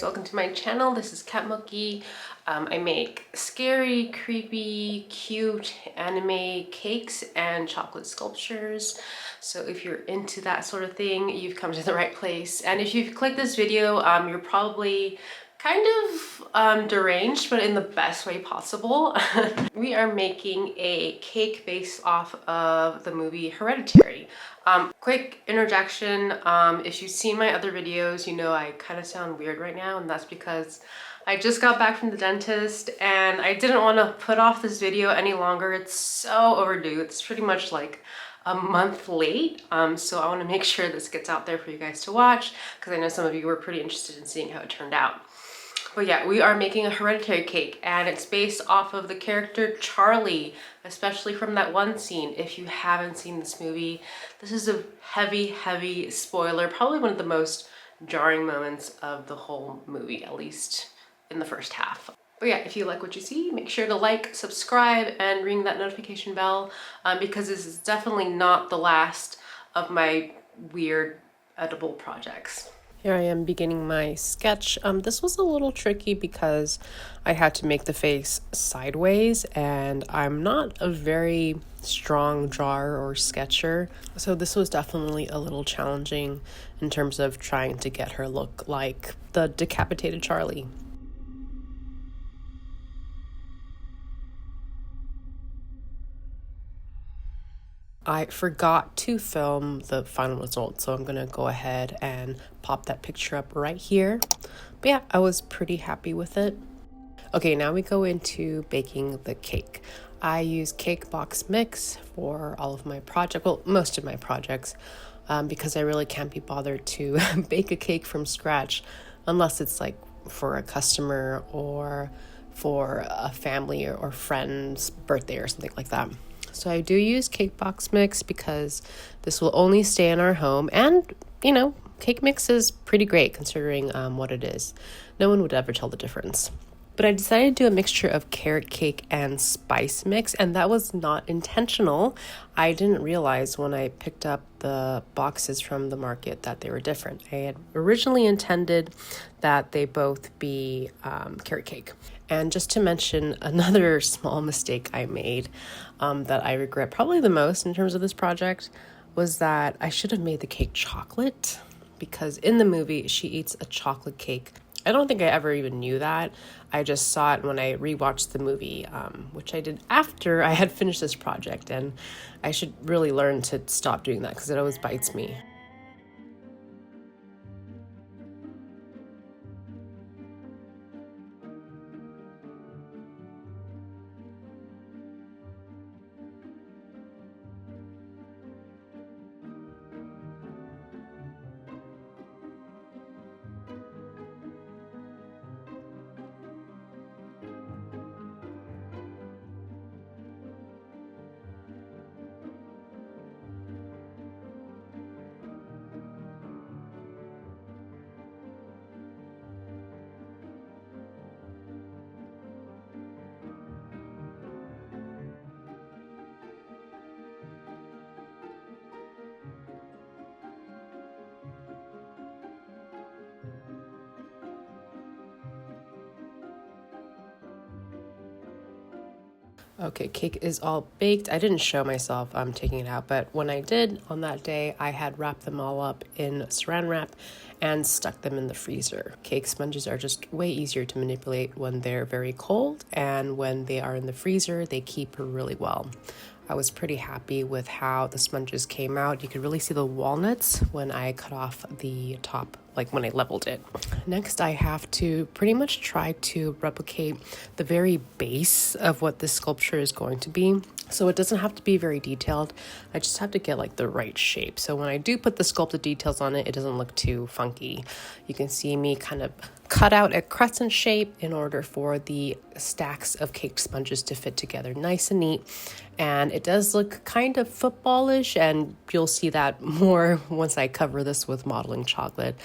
welcome to my channel. This is Kat Mookie. I make scary, creepy, cute anime cakes and chocolate sculptures. So if you're into that sort of thing, you've come to the right place. And if you've clicked this video, you're probably kind of deranged, but in the best way possible. We are making a cake based off of the movie Hereditary. Quick interjection, if you've seen my other videos, you know I kind of sound weird right now, and that's because I just got back from the dentist and I didn't want to put off this video any longer. It's so overdue. It's pretty much like a month late, so I want to make sure this gets out there for you guys to watch because I know some of you were pretty interested in seeing how it turned out. But yeah, we are making a hereditary cake and it's based off of the character Charlie, especially from that one scene. If you haven't seen this movie, this is a heavy spoiler, probably one of the most jarring moments of the whole movie, at least in the first half. But yeah, if you like what you see, make sure to like, subscribe, and ring that notification bell because this is definitely not the last of my weird edible projects. Here I am beginning my sketch. This was a little tricky because I had to make the face sideways and I'm not a very strong drawer or sketcher. So this was definitely a little challenging in terms of trying to get her look like the decapitated Charlie. I forgot to film the final result, so I'm gonna go ahead and pop that picture up right here. But yeah, I was pretty happy with it. Okay, now we go into baking the cake. I use cake box mix for all of my projects, well, most of my projects, because I really can't be bothered to bake a cake from scratch unless it's like for a customer or for a family or friend's birthday or something like that. So I do use cake box mix because this will only stay in our home, and you know, cake mix is pretty great considering what it is. No one would ever tell the difference. But I decided to do a mixture of carrot cake and spice mix, and that was not intentional. I didn't realize when I picked up the boxes from the market that they were different. I had originally intended that they both be carrot cake. And just to mention another small mistake I made that I regret probably the most in terms of this project was that I should have made the cake chocolate, because in the movie she eats a chocolate cake. I don't think I ever even knew that. I just saw it when I rewatched the movie, which I did after I had finished this project, and I should really learn to stop doing that because it always bites me. Okay, cake is all baked. I didn't show myself taking it out, but when I did on that day, I had wrapped them all up in saran wrap and stuck them in the freezer. Cake sponges are just way easier to manipulate when they're very cold, and when they are in the freezer, they keep really well. I was pretty happy with how the sponges came out. You could really see the walnuts when I cut off the top, like when I leveled it. Next, I have to pretty much try to replicate the very base of what this sculpture is going to be. So it doesn't have to be very detailed. I just have to get like the right shape. So when I do put the sculpted details on it, it doesn't look too funky. You can see me kind of cut out a crescent shape in order for the stacks of cake sponges to fit together nice and neat. And it does look kind of footballish, and you'll see that more once I cover this with modeling chocolate.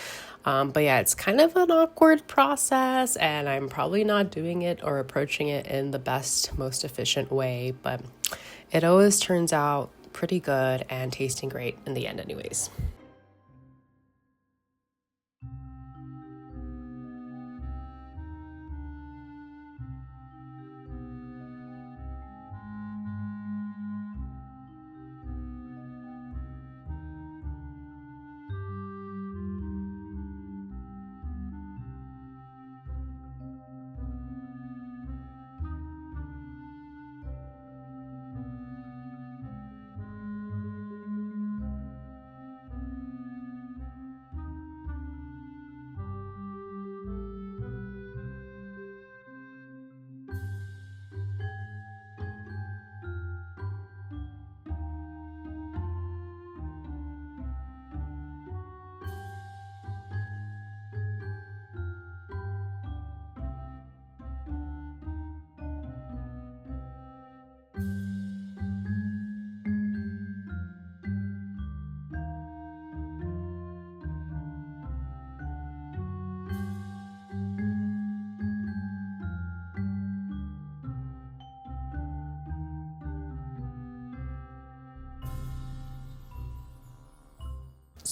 But yeah, it's kind of an awkward process, and I'm probably not doing it or approaching it in the best, most efficient way, but it always turns out pretty good and tasting great in the end anyways.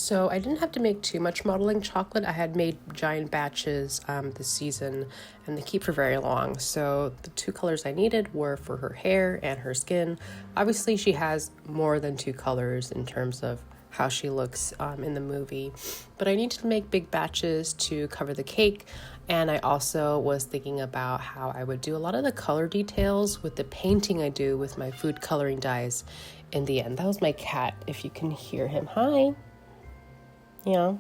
So I didn't have to make too much modeling chocolate. I had made giant batches this season, and they keep for very long. So the two colors I needed were for her hair and her skin. Obviously, she has more than two colors in terms of how she looks in the movie, but I needed to make big batches to cover the cake. And I also was thinking about how I would do a lot of the color details with the painting I do with my food coloring dyes in the end. That was my cat, if you can hear him. Hi. Yeah.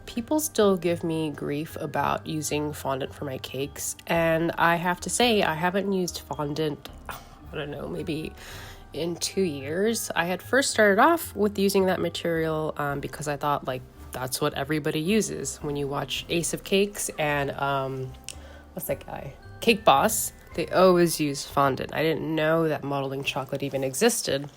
People still give me grief about using fondant for my cakes, and I have to say I haven't used fondant, I don't know, maybe in 2 years. I had first started off with using that material because I thought like that's what everybody uses. When you watch Ace of Cakes and what's that guy? Cake Boss, they always use fondant. I didn't know that modeling chocolate even existed.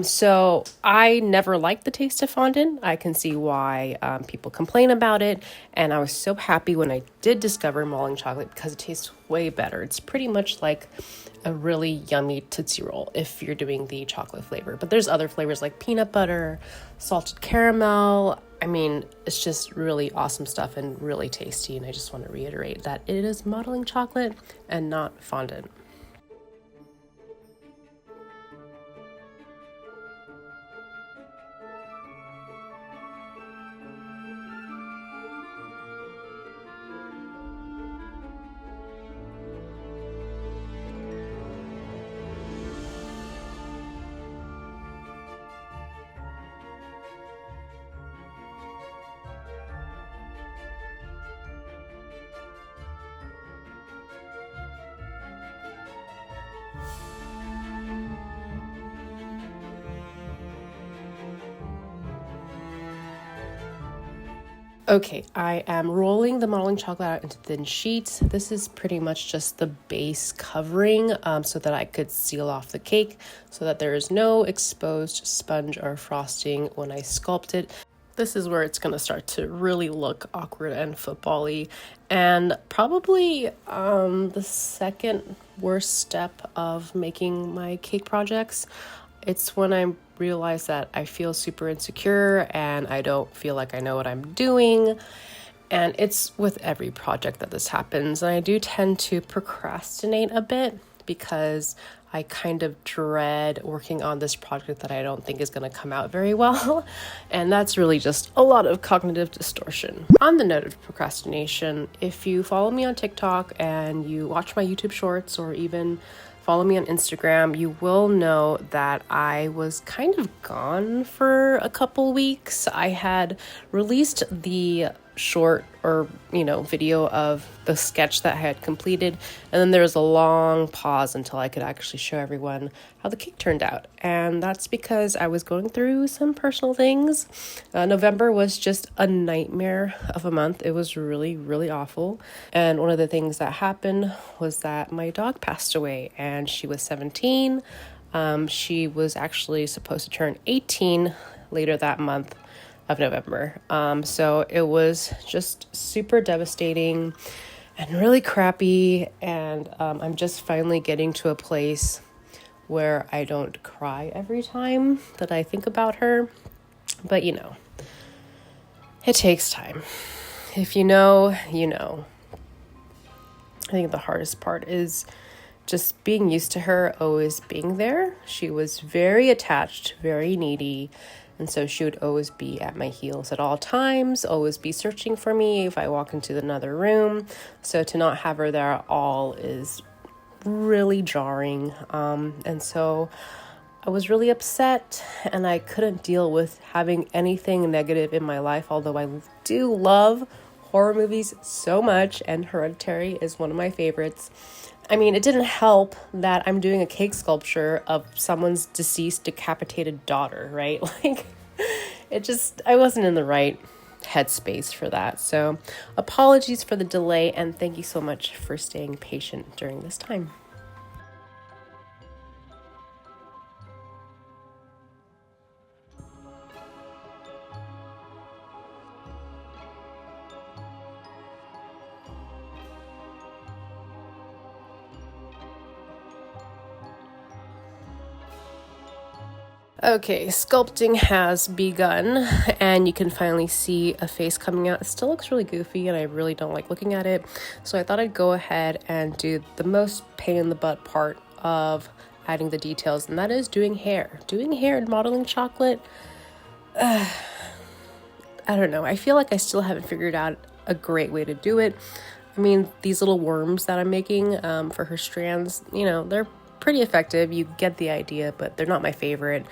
So I never liked the taste of fondant. I can see why people complain about it. And I was so happy when I did discover modeling chocolate because it tastes way better. It's pretty much like a really yummy Tootsie Roll if you're doing the chocolate flavor. But there's other flavors like peanut butter, salted caramel. I mean, it's just really awesome stuff and really tasty. And I just want to reiterate that it is modeling chocolate and not fondant. Okay, I am rolling the modeling chocolate out into thin sheets. This is pretty much just the base covering so that I could seal off the cake so that there is no exposed sponge or frosting when I sculpt it. This is where it's going to start to really look awkward and football-y. And probably the second worst step of making my cake projects. It's when I realize that I feel super insecure and I don't feel like I know what I'm doing. And it's with every project that this happens. And I do tend to procrastinate a bit because I kind of dread working on this project that I don't think is going to come out very well. And that's really just a lot of cognitive distortion. On the note of procrastination, if you follow me on TikTok and you watch my YouTube shorts or even follow me on Instagram, you will know that I was kind of gone for a couple weeks. I had released the short or video of the sketch that I had completed, and then there was a long pause until I could actually show everyone how the cake turned out. And that's because I was going through some personal things. November was just a nightmare of a month. It was really, really awful. And one of the things that happened was that my dog passed away, and she was 17. She was actually supposed to turn 18 later that month of November. So it was just super devastating and really crappy. And I'm just finally getting to a place where I don't cry every time that I think about her. But it takes time. If you know, you know. I think the hardest part is just being used to her always being there. She was very attached, very needy. And so she would always be at my heels at all times, always be searching for me if I walk into another room. So to not have her there at all is really jarring. And so I was really upset, and I couldn't deal with having anything negative in my life, although I do love horror movies so much, and Hereditary is one of my favorites. I mean, it didn't help that I'm doing a cake sculpture of someone's deceased, decapitated daughter, right? I wasn't in the right headspace for that. So apologies for the delay, and thank you so much for staying patient during this time. Okay, sculpting has begun, and you can finally see a face coming out. It still looks really goofy, and I really don't like looking at it. So I thought I'd go ahead and do the most pain in the butt part of adding the details, and that is doing hair. Doing hair and modeling chocolate, I don't know. I feel like I still haven't figured out a great way to do it. I mean, these little worms that I'm making for her strands, you know, they're pretty effective. You get the idea, but they're not my favorite.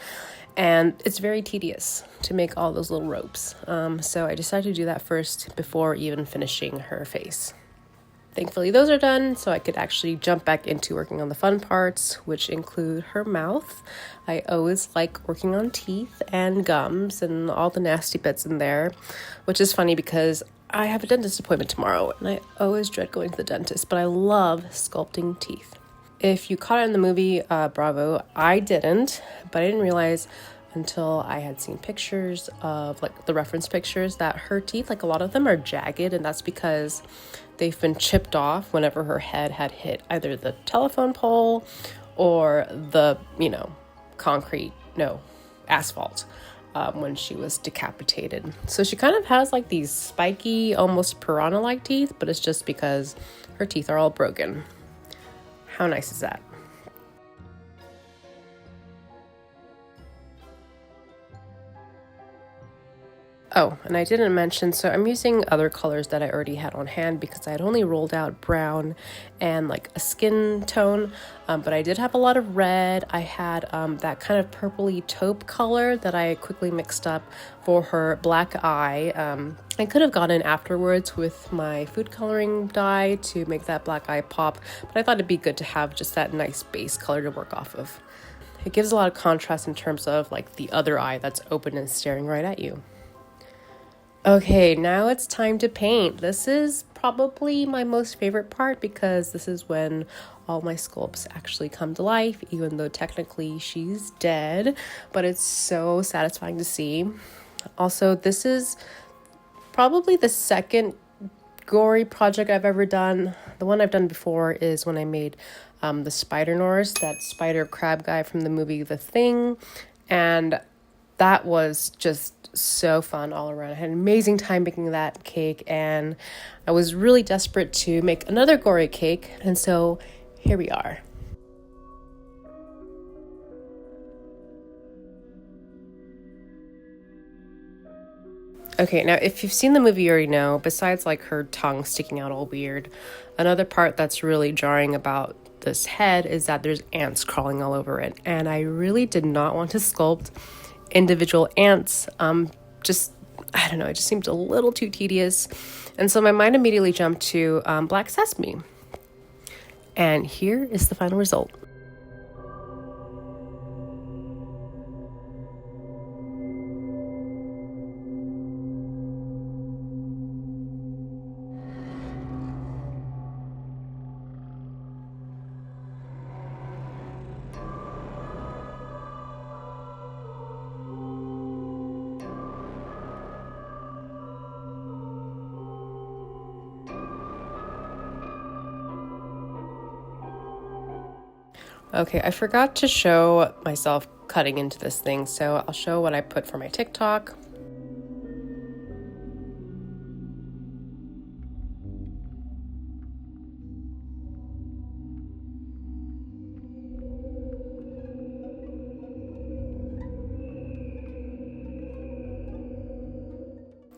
And it's very tedious to make all those little ropes. So I decided to do that first before even finishing her face. Thankfully, those are done, so I could actually jump back into working on the fun parts, which include her mouth. I always like working on teeth and gums and all the nasty bits in there, which is funny because I have a dentist appointment tomorrow, and I always dread going to the dentist, but I love sculpting teeth. If you caught it in the movie Bravo, I didn't, but I didn't realize until I had seen pictures of like the reference pictures that her teeth, like a lot of them are jagged, and that's because they've been chipped off whenever her head had hit either the telephone pole or the, asphalt when she was decapitated. So she kind of has like these spiky, almost piranha-like teeth, but it's just because her teeth are all broken. How nice is that? Oh, and I didn't mention, so I'm using other colors that I already had on hand because I had only rolled out brown and like a skin tone, but I did have a lot of red. I had that kind of purpley taupe color that I quickly mixed up for her black eye. I could have gone in afterwards with my food coloring dye to make that black eye pop, but I thought it'd be good to have just that nice base color to work off of. It gives a lot of contrast in terms of like the other eye that's open and staring right at you. Okay, now it's time to paint. This is probably my most favorite part because this is when all my sculpts actually come to life, even though technically she's dead, but it's so satisfying to see. Also, this is probably the second gory project I've ever done. The one I've done before is when I made the spider Norse, that spider crab guy from the movie The Thing, and that was just so fun all around. I had an amazing time making that cake, and I was really desperate to make another gory cake, and so here we are. Okay, now if you've seen the movie, you already know, besides like her tongue sticking out all weird, another part that's really jarring about this head is that there's ants crawling all over it, and I really did not want to sculpt individual ants. I don't know, it just seemed a little too tedious. And so my mind immediately jumped to black sesame. And here is the final result. Okay, I forgot to show myself cutting into this thing, so I'll show what I put for my TikTok.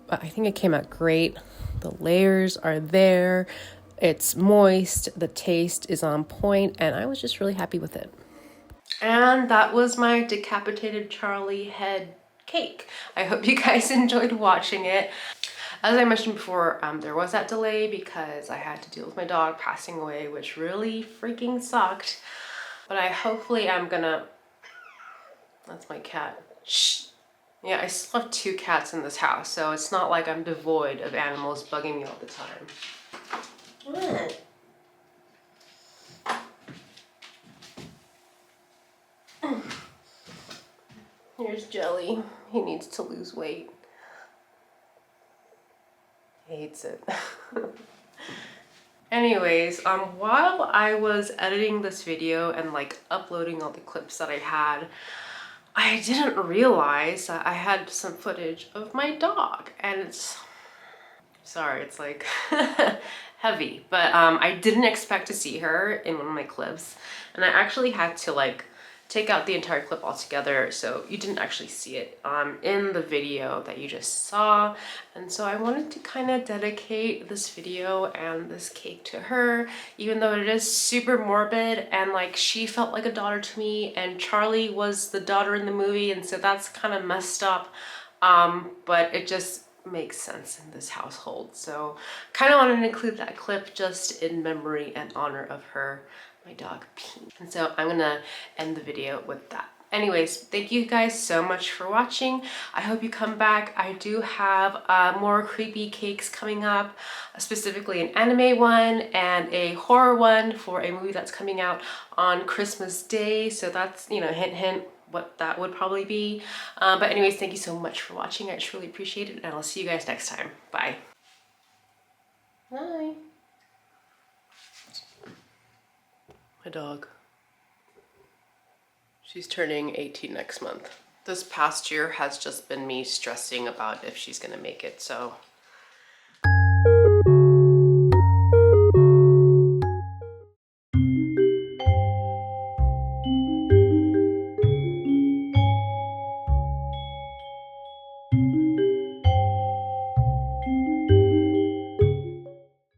But I think it came out great. The layers are there. It's moist, the taste is on point, and I was just really happy with it. And that was my decapitated Charlie head cake. I hope you guys enjoyed watching it. As I mentioned before, there was that delay because I had to deal with my dog passing away, which really freaking sucked. But hopefully I'm gonna... That's my cat. Shh. Yeah, I still have 2 cats in this house, so it's not like I'm devoid of animals bugging me all the time. Here's Jelly. He needs to lose weight. He hates it. Anyways, while I was editing this video and like uploading all the clips that I had, I didn't realize that I had some footage of my dog, and it's, sorry, it's like heavy, but I didn't expect to see her in one of my clips, and I actually had to like take out the entire clip altogether, so you didn't actually see it in the video that you just saw. And so I wanted to kind of dedicate this video and this cake to her, even though it is super morbid, and like she felt like a daughter to me, and Charlie was the daughter in the movie, and so that's kind of messed up, but it just makes sense in this household. So kind of wanted to include that clip just in memory and honor of her, my dog Pete. And so I'm gonna end the video with that. Anyways, thank you guys so much for watching. I hope you come back. I do have more creepy cakes coming up, specifically an anime one and a horror one for a movie that's coming out on Christmas Day. So that's, you know, hint, hint, what that would probably be. But anyways, thank you so much for watching. I truly appreciate it, and I'll see you guys next time. Bye. Bye. My dog. She's turning 18 next month. This past year has just been me stressing about if she's gonna make it, so